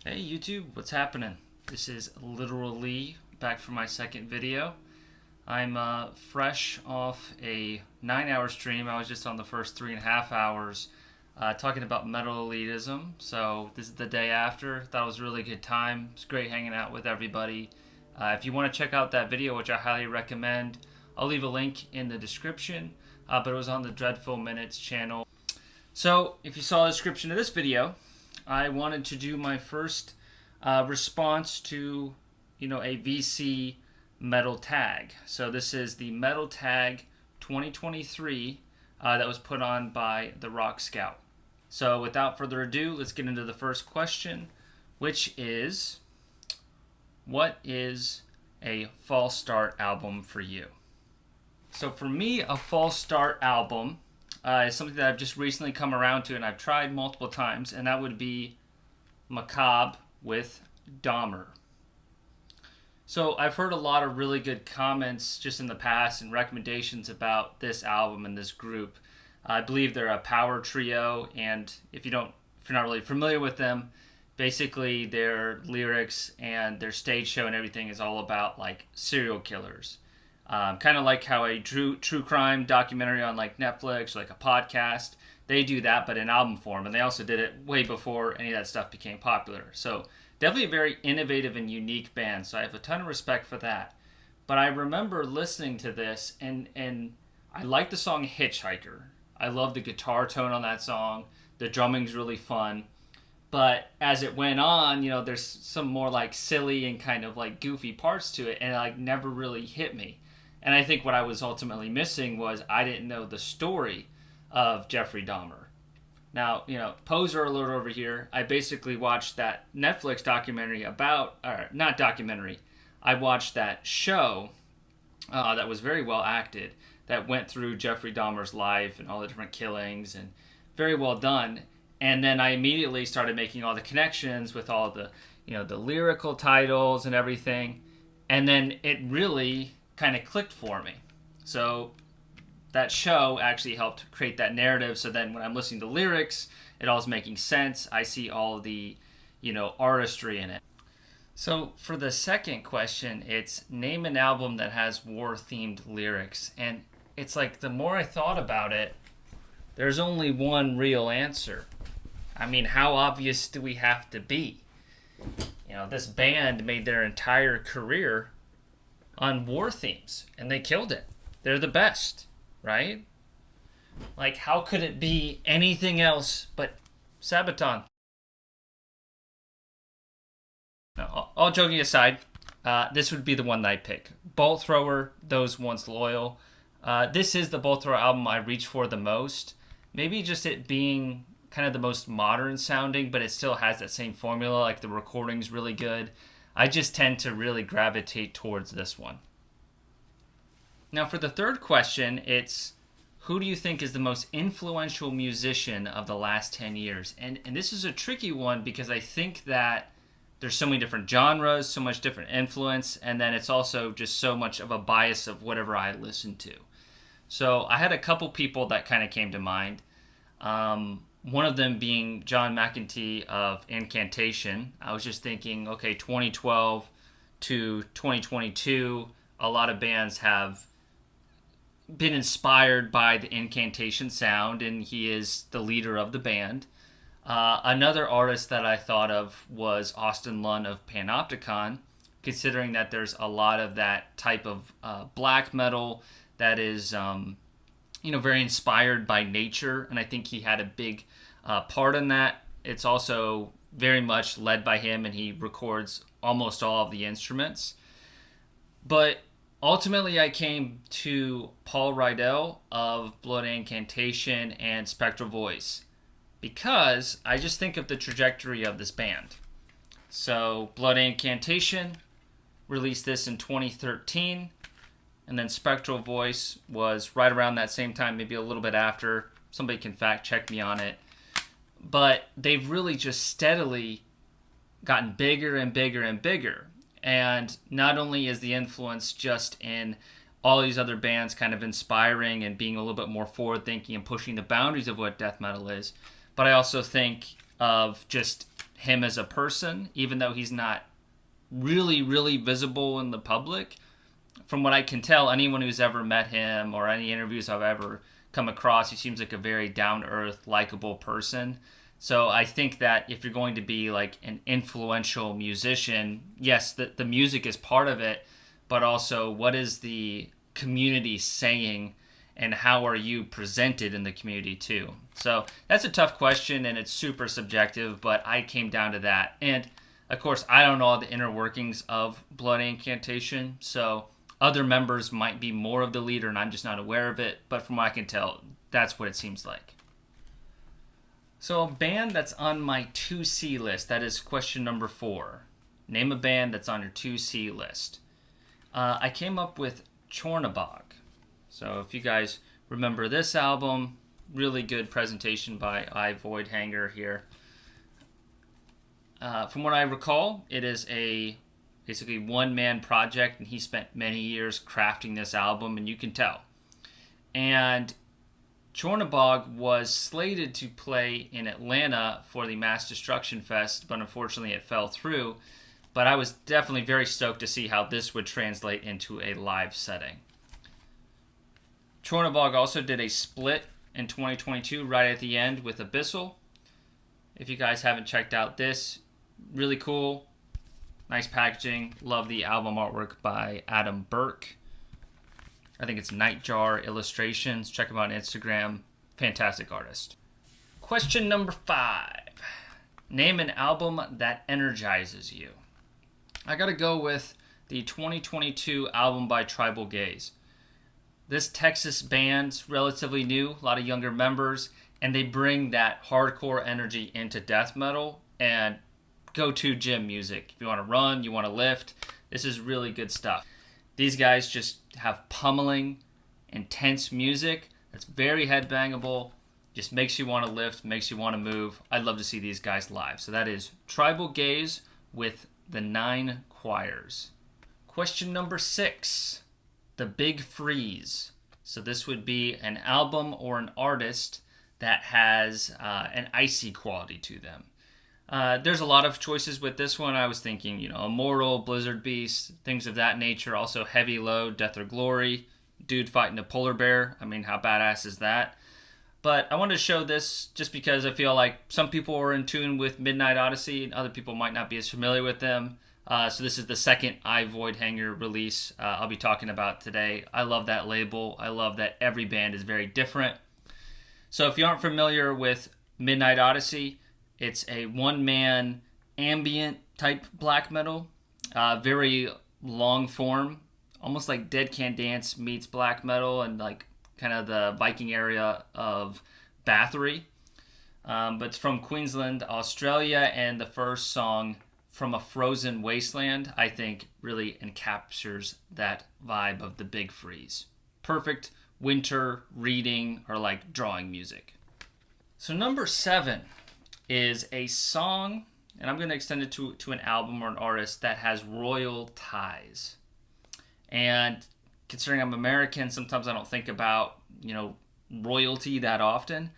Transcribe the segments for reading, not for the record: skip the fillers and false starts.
Hey YouTube, what's happening? This is Literal Lee back for my second video. I'm fresh off a 9-hour stream. I was just on the first 3.5 hours talking about metal elitism. So this is the day after. Thought it was a really good time. It's great hanging out with everybody. If you want to check out that video, which I highly recommend, I'll leave a link in the description. But it was on the Dreadful Minutes channel. So if you saw the description of this video, I wanted to do my first response to, a VC metal tag. So this is the Metal Tag 2023 that was put on by the Rock Scout. So without further ado, let's get into the first question, which is, what is a false start album for you? So for me, a false start album is something that I've just recently come around to, and I've tried multiple times, and that would be Macabre with Dahmer. So I've heard a lot of really good comments just in the past and recommendations about this album and this group. I believe they're a power trio, and if you're not really familiar with them, basically their lyrics and their stage show and everything is all about like serial killers. Kind of like how a true crime documentary on like Netflix or like a podcast, they do that but in album form, and they also did it way before any of that stuff became popular. So definitely a very innovative and unique band, so I have a ton of respect for that. But I remember listening to this, and I like the song Hitchhiker. I love the guitar tone on that song. The drumming's really fun. But as it went on, there's some more like silly and kind of like goofy parts to it, and it like never really hit me. And I think what I was ultimately missing was I didn't know the story of Jeffrey Dahmer. Now, poser alert over here. I basically watched that Netflix documentary not documentary. I watched that show that was very well acted, that went through Jeffrey Dahmer's life and all the different killings, and very well done. And then I immediately started making all the connections with all the, the lyrical titles and everything. And then it really kind of clicked for me. So that show actually helped create that narrative. So then when I'm listening to lyrics, it all is making sense. I see all the, artistry in it. So for the second question, it's name an album that has war-themed lyrics. And it's like the more I thought about it, there's only one real answer. I mean, how obvious do we have to be? This band made their entire career on war themes, and they killed it. They're the best, right? Like, how could it be anything else but Sabaton? No, all joking aside, this would be the one that I pick. Bolt Thrower, Those Once Loyal. This is the Bolt Thrower album I reach for the most. Maybe just it being kind of the most modern sounding, but it still has that same formula, like the recording's really good. I just tend to really gravitate towards this one. Now for the third question, it's who do you think is the most influential musician of the last 10 years? And this is a tricky one because I think that there's so many different genres, so much different influence, and then it's also just so much of a bias of whatever I listen to. So I had a couple people that kind of came to mind. One of them being John McEntee of Incantation. I was just thinking, okay, 2012 to 2022, a lot of bands have been inspired by the Incantation sound, and he is the leader of the band. Another artist that I thought of was Austin Lunn of Panopticon, considering that there's a lot of that type of black metal that is very inspired by nature, and I think he had a big part in that. It's also very much led by him, and he records almost all of the instruments. But ultimately, I came to Paul Rydell of Blood Incantation and Spectral Voice, because I just think of the trajectory of this band. So Blood Incantation released this in 2013, and then Spectral Voice was right around that same time, maybe a little bit after. Somebody can fact check me on it. But they've really just steadily gotten bigger and bigger and bigger. And not only is the influence just in all these other bands kind of inspiring and being a little bit more forward-thinking and pushing the boundaries of what death metal is, but I also think of just him as a person, even though he's not really, really visible in the public. From what I can tell, anyone who's ever met him or any interviews I've ever come across, he seems like a very down-to-earth, likable person. So I think that if you're going to be like an influential musician, yes, the music is part of it, but also what is the community saying and how are you presented in the community too? So that's a tough question and it's super subjective, but I came down to that. And of course, I don't know all the inner workings of Blood Incantation, so other members might be more of the leader and I'm just not aware of it, but from what I can tell, that's what it seems like. So a band that's on my 2C list, that is question number 4. Name a band that's on your 2C list. I came up with Chornabog. So if you guys remember this album, really good presentation by I Voidhanger here. From what I recall, it is a basically one-man project, and he spent many years crafting this album, and you can tell. And Chornabog was slated to play in Atlanta for the Mass Destruction Fest, but unfortunately it fell through. But I was definitely very stoked to see how this would translate into a live setting. Chornabog also did a split in 2022 right at the end with Abyssal. If you guys haven't checked out this, really cool. Nice packaging. Love the album artwork by Adam Burke. I think it's Nightjar Illustrations. Check him out on Instagram. Fantastic artist. Question number 5. Name an album that energizes you. I gotta go with the 2022 album by Tribal Gaze. This Texas band's relatively new, a lot of younger members, and they bring that hardcore energy into death metal and go-to gym music. If you want to run, you want to lift, this is really good stuff. These guys just have pummeling, intense music that's very headbangable, just makes you want to lift, makes you want to move. I'd love to see these guys live. So that is Tribal Gaze with the 9 Choirs. Question number 6. The Big Freeze. So this would be an album or an artist that has an icy quality to them. There's a lot of choices with this one. I was thinking, Immortal, Blizzard Beast, things of that nature. Also Heavy Load, Death or Glory, dude fighting a polar bear. I mean, how badass is that? But I wanted to show this just because I feel like some people are in tune with Midnight Odyssey and other people might not be as familiar with them. So this is the second I Voidhanger release I'll be talking about today. I love that label. I love that every band is very different. So if you aren't familiar with Midnight Odyssey, it's a one-man ambient type black metal, very long form, almost like Dead Can Dance meets black metal and like kind of the Viking area of Bathory. But it's from Queensland, Australia, and the first song, From a Frozen Wasteland, I think really encaptures that vibe of the Big Freeze. Perfect winter reading or like drawing music. So number 7 is a song, and I'm going to extend it to an album or an artist that has royal ties. And considering I'm American, sometimes I don't think about, royalty that often.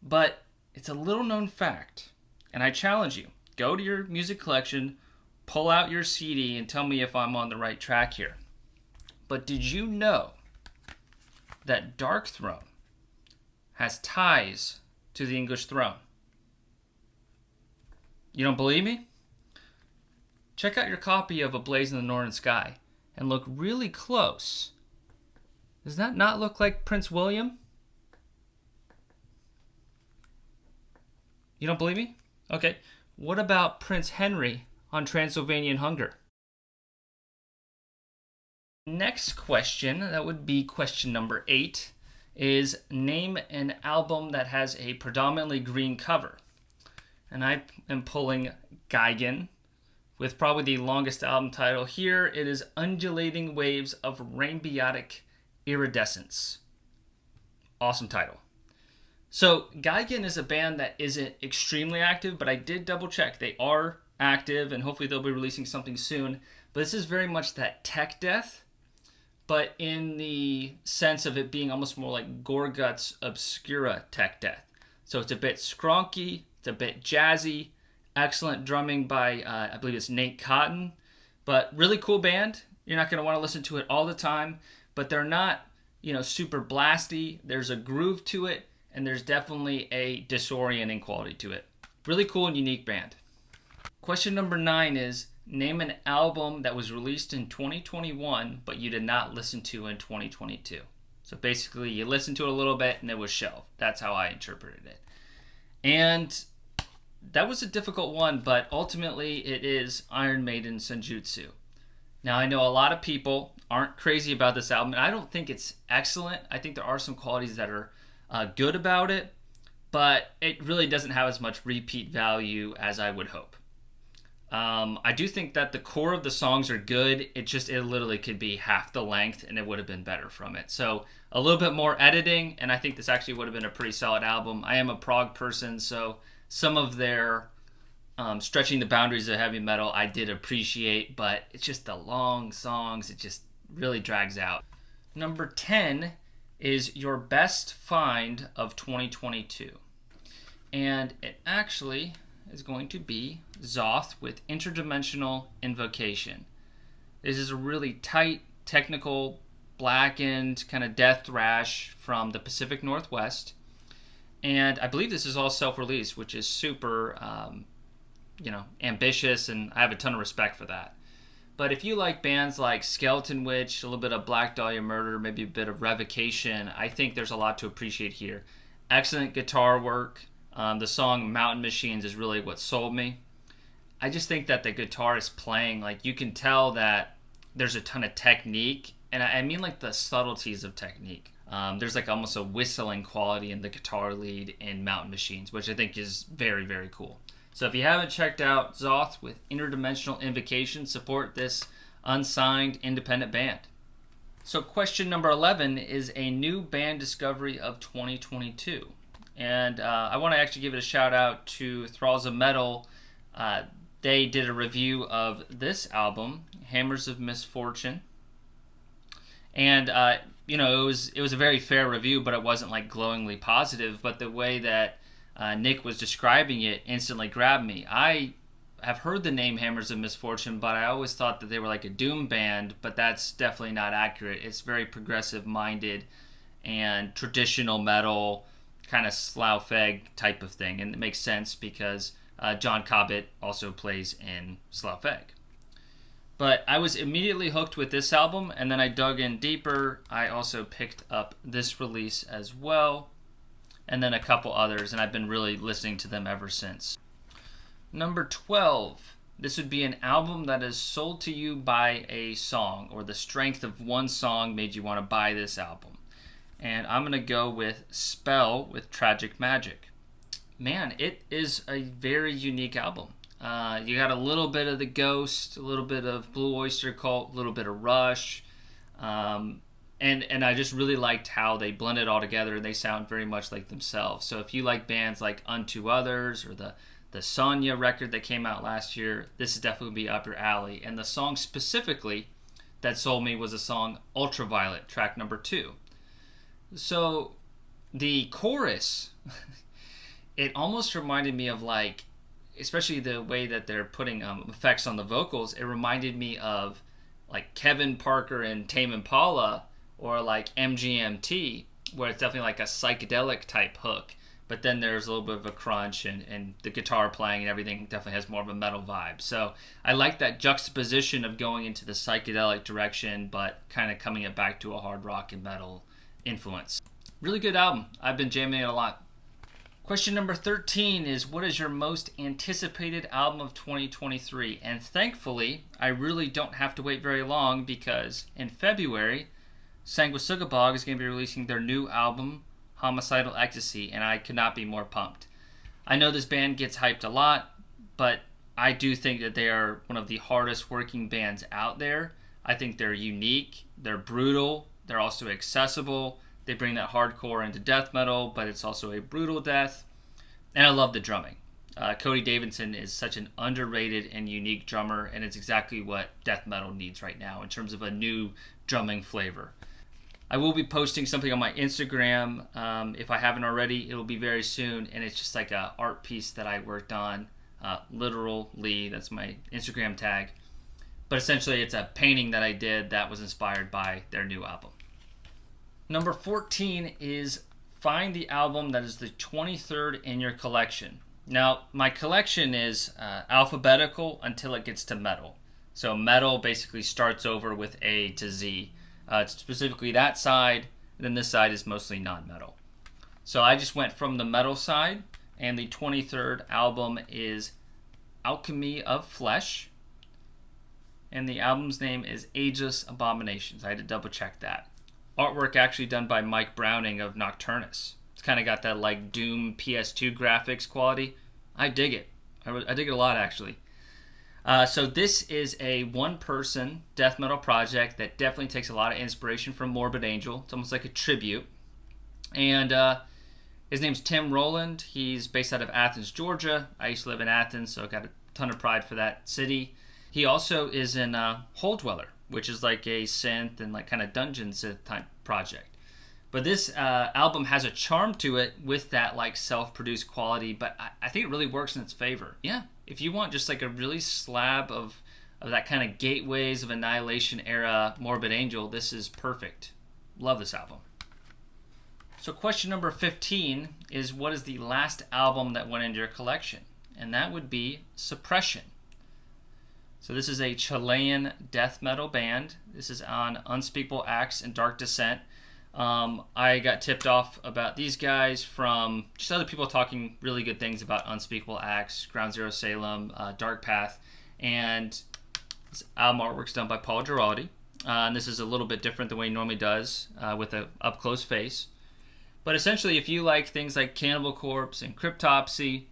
But it's a little known fact, and I challenge you. Go to your music collection, pull out your CD, and tell me if I'm on the right track here. But did you know that Darkthrone has ties to the English throne? You don't believe me? Check out your copy of A Blaze in the Northern Sky and look really close. Does that not look like Prince William? You don't believe me? Okay. What about Prince Henry on Transylvanian Hunger? Next question, that would be question number 8, is name an album that has a predominantly green cover. And I am pulling Gigan with probably the longest album title here. It is Undulating Waves of Rainboiotic Iridescence. Awesome title. So Gigan is a band that isn't extremely active, but I did double check. They are active and hopefully they'll be releasing something soon. But this is very much that tech death, but in the sense of it being almost more like Gorguts Obscura tech death. So it's a bit skronky, it's a bit jazzy. Excellent drumming by, I believe it's Nate Cotton. But really cool band. You're not going to want to listen to it all the time, but they're not, super blasty. There's a groove to it, and there's definitely a disorienting quality to it. Really cool and unique band. Question number 9 is, name an album that was released in 2021, but you did not listen to in 2022. So basically, you listened to it a little bit, and it was shelved. That's how I interpreted it. And that was a difficult one, but ultimately it is Iron Maiden Senjutsu. Now, I know a lot of people aren't crazy about this album, and I don't think it's excellent. I think there are some qualities that are good about it, but it really doesn't have as much repeat value as I would hope. I do think that the core of the songs are good. It literally could be half the length, and it would have been better from it. So a little bit more editing, and I think this actually would have been a pretty solid album. I am a prog person, so some of their stretching the boundaries of heavy metal I did appreciate, but it's just the long songs. It just really drags out. Number 10 is your best find of 2022. And it actually is going to be Xoth with Interdimensional Invocation. This is a really tight, technical, blackened kind of death thrash from the Pacific Northwest. And I believe this is all self-released, which is super, ambitious, and I have a ton of respect for that. But if you like bands like Skeleton Witch, a little bit of Black Dahlia Murder, maybe a bit of Revocation, I think there's a lot to appreciate here. Excellent guitar work. The song Mountain Machines is really what sold me. I just think that the guitar is playing, you can tell that there's a ton of technique, and I mean the subtleties of technique. There's almost a whistling quality in the guitar lead in Mountain Machines, which I think is very, very cool. So if you haven't checked out Xoth with Interdimensional Invocation, support this unsigned independent band. So question number 11 is a new band discovery of 2022. And I want to actually give it a shout out to Thralls of Metal. They did a review of this album, Hammers of Misfortune. And it was a very fair review, but it wasn't glowingly positive. But the way that Nick was describing it instantly grabbed me. I have heard the name Hammers of Misfortune, but I always thought that they were a doom band, but that's definitely not accurate. It's very progressive-minded and traditional metal, kind of Slough-Feg type of thing, and it makes sense because John Cobbett also plays in Slough-Feg. But I was immediately hooked with this album, and then I dug in deeper. I also picked up this release as well, and then a couple others, and I've been really listening to them ever since. Number 12. This would be an album that is sold to you by a song, or the strength of one song made you want to buy this album. And I'm going to go with Spell with Tragic Magic. Man, it is a very unique album. You got a little bit of The Ghost, a little bit of Blue Oyster Cult, a little bit of Rush. And I just really liked how they blend it all together, and they sound very much like themselves. So if you like bands like Unto Others or the Sonya record that came out last year, this is definitely be up your alley. And the song specifically that sold me was the song Ultraviolet, track number 2. So the chorus, it almost reminded me of especially the way that they're putting effects on the vocals, it reminded me of Kevin Parker and Tame Impala, or MGMT, where it's definitely a psychedelic type hook, but then there's a little bit of a crunch, and the guitar playing and everything definitely has more of a metal vibe. So I like that juxtaposition of going into the psychedelic direction, but kind of coming it back to a hard rock and metal influence. Really good album. I've been jamming it a lot. Question number 13 is, what is your most anticipated album of 2023? And thankfully, I really don't have to wait very long, because in February, Sanguisugabogg is going to be releasing their new album, Homicidal Ecstasy, and I could not be more pumped. I know this band gets hyped a lot, but I do think that they are one of the hardest working bands out there. I think they're unique, they're brutal, they're also accessible. They bring that hardcore into death metal, but it's also a brutal death. And I love the drumming. Cody Davidson is such an underrated and unique drummer, and it's exactly what death metal needs right now in terms of a new drumming flavor. I will be posting something on my Instagram. If I haven't already, it will be very soon, and it's just a art piece that I worked on Literal Lee. That's my Instagram tag. But essentially, it's a painting that I did that was inspired by their new album. Number 14 is find the album that is the 23rd in your collection. Now, my collection is alphabetical until it gets to metal. So metal basically starts over with A to Z. Specifically that side, and then this side is mostly non-metal. So I just went from the metal side, and the 23rd album is Alchemy of Flesh, and the album's name is Ageless Abominations. I had to double check that. Artwork actually done by Mike Browning of Nocturnus. It's kind of got that like Doom PS2 graphics quality. I dig it. I dig it a lot, actually. So this is a one-person death metal project that definitely takes a lot of inspiration from Morbid Angel. It's almost like a tribute. And his name's Tim Rowland. He's based out of Athens, Georgia. I used to live in Athens, so I got a ton of pride for that city. He also is in Hole Dweller, which is like a synth and like kind of dungeon synth type project. But this album has a charm to it with that like self-produced quality, but I think it really works in its favor. Yeah, if you want just like a really slab of that kind of Gateways of Annihilation era Morbid Angel, this is perfect. Love this album. So question number 15 is, what is the last album that went into your collection? And that would be Suppression. So this is a Chilean death metal band. This is on Unspeakable Acts and Dark Descent. I got tipped off about these guys from just other people talking really good things about Unspeakable Acts, Ground Zero Salem, Dark Path, and this album artwork's done by Paul Giraldi. And this is a little bit different than what he normally does with an up-close face. But essentially, if you like things like Cannibal Corpse and Cryptopsy,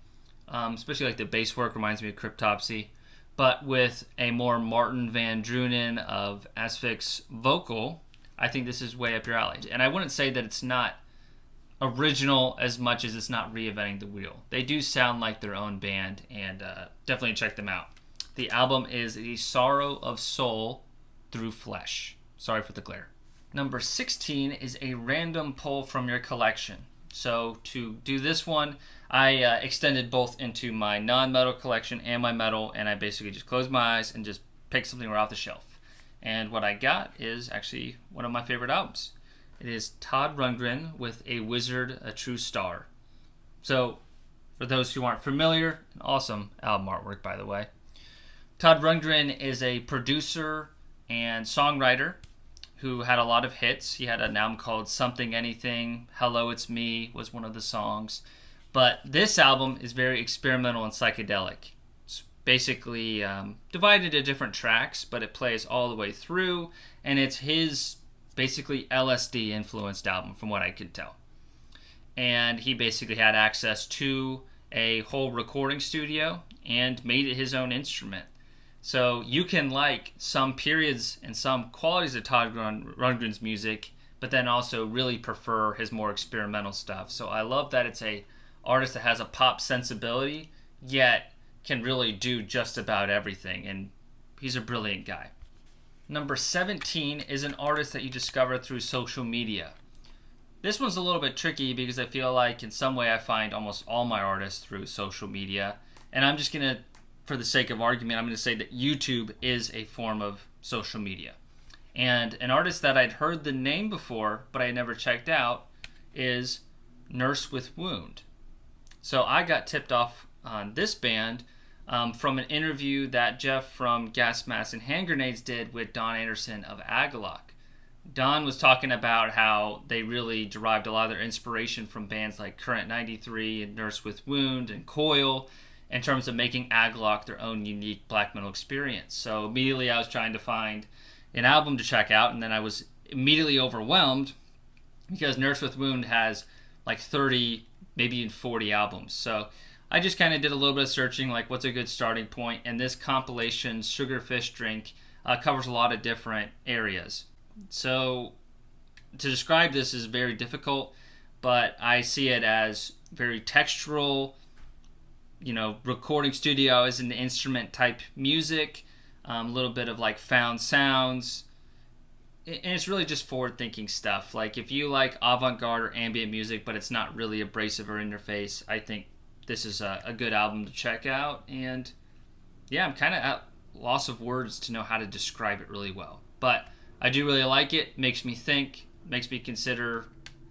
especially like the bass work reminds me of Cryptopsy, but with a more Martin Van Drunen of Asphyx vocal, I think this is way up your alley. And I wouldn't say that it's not original as much as it's not reinventing the wheel. They do sound like their own band, and definitely check them out. The album is The Sorrow of Soul Through Flesh. Sorry for the glare. Number 16 is a random pull from your collection. So to do this one, I extended both into my non-metal collection and my metal, and I basically just closed my eyes and just picked something right off the shelf. And what I got is actually one of my favorite albums. It is Todd Rundgren with A Wizard, a True Star. So, for those who aren't familiar, an awesome album artwork, by the way. Todd Rundgren is a producer and songwriter who had a lot of hits. He had an album called Something Anything. Hello, It's Me was one of the songs. But this album is very experimental and psychedelic. Basically divided into different tracks, but it plays all the way through, and it's his basically LSD influenced album from what I could tell. And he basically had access to a whole recording studio and made it his own instrument. So you can like some periods and some qualities of Todd Rundgren's music, but then also really prefer his more experimental stuff. So I love that it's a artist that has a pop sensibility, yet can really do just about everything, and he's a brilliant guy. Number 17 is an artist that you discovered through social media. This one's a little bit tricky because I feel like in some way I find almost all my artists through social media, and I'm just going to, for the sake of argument, I'm going to say that YouTube is a form of social media. And an artist that I'd heard the name before, but I never checked out, is Nurse with Wound. So I got tipped off on this band from an interview that Jeff from Gas Masks and Hand Grenades did with Don Anderson of Agalloch. Don was talking about how they really derived a lot of their inspiration from bands like Current 93 and Nurse with Wound and Coil in terms of making Agalloch their own unique black metal experience. So immediately I was trying to find an album to check out, and then I was immediately overwhelmed because Nurse with Wound has like 30, maybe even 40 albums. So I just kind of did a little bit of searching, like what's a good starting point, and this compilation, Sugarfish Drink, covers a lot of different areas. So to describe this is very difficult, but I see it as very textural, recording studio as an instrument type music, a little bit of like found sounds, and it's really just forward-thinking stuff. Like if you like avant-garde or ambient music, but it's not really abrasive or in your face, I think this is a good album to check out. And yeah, I'm kind of at loss of words to know how to describe it really well. But I do really like it. Makes me think, makes me consider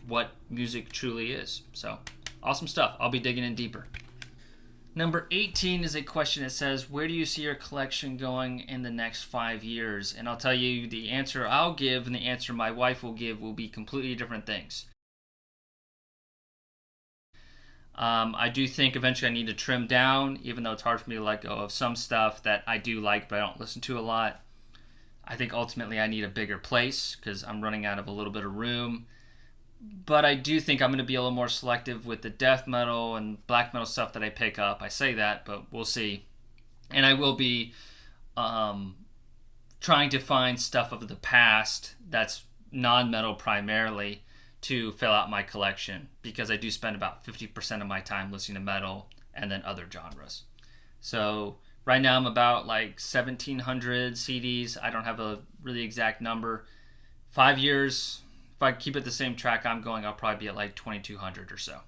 what music truly is. So awesome stuff. I'll be digging in deeper. Number 18 is a question that says, where do you see your collection going in the next 5 years? And I'll tell you, the answer I'll give and the answer my wife will give will be completely different things. I do think eventually I need to trim down, even though it's hard for me to let go of some stuff that I do like but I don't listen to a lot. I think ultimately I need a bigger place because I'm running out of a little bit of room. But I do think I'm going to be a little more selective with the death metal and black metal stuff that I pick up. I say that, but we'll see. And I will be trying to find stuff of the past that's non-metal primarily to fill out my collection, because I do spend about 50% of my time listening to metal and then other genres. So right now I'm about like 1,700 CDs. I don't have a really exact number. 5 years, if I keep it the same track I'm going, I'll probably be at like 2,200 or so.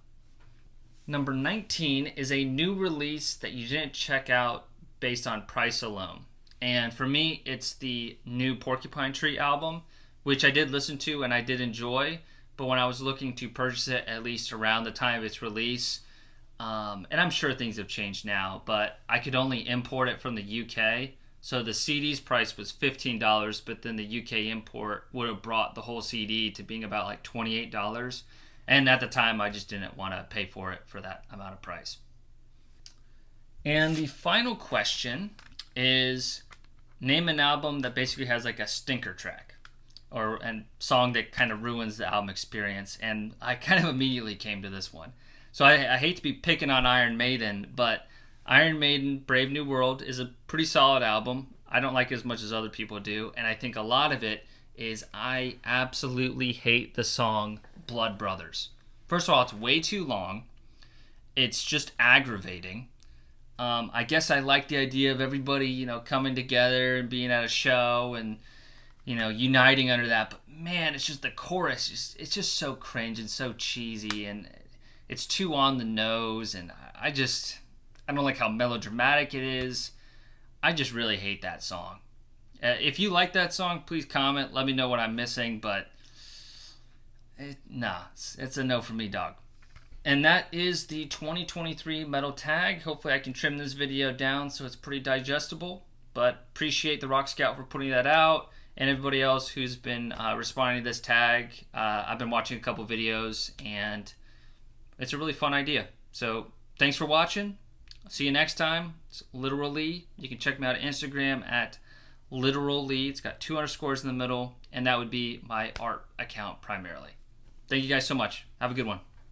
Number 19 is a new release that you didn't check out based on price alone. And for me, it's the new Porcupine Tree album, which I did listen to and I did enjoy. But when I was looking to purchase it, at least around the time of its release, and I'm sure things have changed now, but I could only import it from the UK. So the CD's price was $15, but then the UK import would have brought the whole CD to being about like $28. And at the time, I just didn't want to pay for it for that amount of price. And the final question is, name an album that basically has like a stinker track, or a song that kind of ruins the album experience. And I kind of immediately came to this one. So I hate to be picking on Iron Maiden, but Iron Maiden Brave New World is a pretty solid album. I don't like it as much as other people do, and I think a lot of it is I absolutely hate the song Blood Brothers. First of all, it's way too long. It's just aggravating. I guess I like the idea of everybody, coming together and being at a show and uniting under that. But man, it's just the chorus. It's just so cringe and so cheesy, and it's too on the nose. And I don't like how melodramatic it is. I just really hate that song. If you like that song, please comment. Let me know what I'm missing. But it's a no for me, dog. And that is the 2023 metal tag. Hopefully I can trim this video down so it's pretty digestible. But appreciate the Rock Scout for putting that out, and everybody else who's been responding to this tag. I've been watching a couple videos, and it's a really fun idea. So thanks for watching. See you next time. It's Literal Lee. You can check me out on Instagram at Literal Lee. It's got 2 underscores in the middle, and that would be my art account primarily. Thank you guys so much. Have a good one.